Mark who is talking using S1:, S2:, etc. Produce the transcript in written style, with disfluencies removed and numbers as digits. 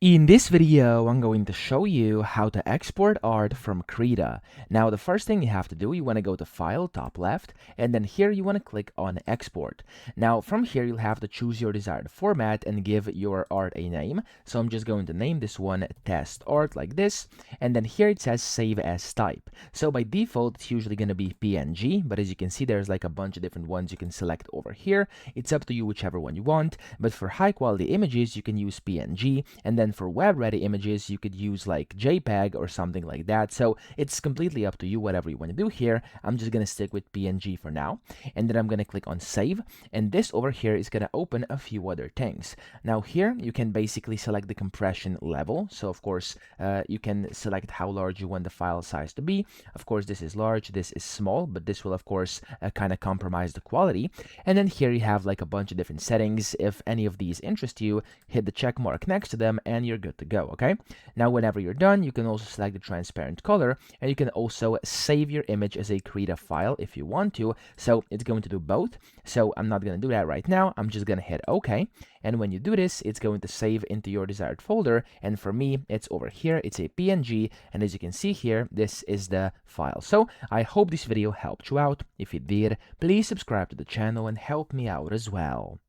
S1: In this video, I'm going to show you how to export art from Krita. Now, the first thing you have to do, you want to go to File, top left, and then here you want to click on Export. Now, from here, you'll have to choose your desired format and give your art a name. So I'm just going to name this one Test Art like this, and then here it says Save as Type. So by default, it's usually going to be PNG, but as you can see, there's like a bunch of different ones you can select over here. It's up to you whichever one you want, but for high quality images, you can use PNG, and then for web ready images you could use like JPEG or something like that. So it's completely up to you, whatever you want to do here. I'm just going to stick with PNG for now, and then I'm going to click on save, and this over here is going to open a few other things. Now here you can basically select the compression level. So of course you can select how large you want the file size to be. Of course this is large, this is small, but this will of course kind of compromise the quality. And then here you have like a bunch of different settings. If any of these interest you, hit the check mark next to them and you're good to go. Okay, now whenever you're done, you can also select the transparent color, and you can also save your image as a Krita file if you want to. So it's going to do both. So I'm not going to do that right now. I'm just going to hit OK, and when you do this, it's going to save into your desired folder, and for me it's over here. It's a PNG, and as you can see here, this is the file. So I hope this video helped you out. If it did, please subscribe to the channel and help me out as well.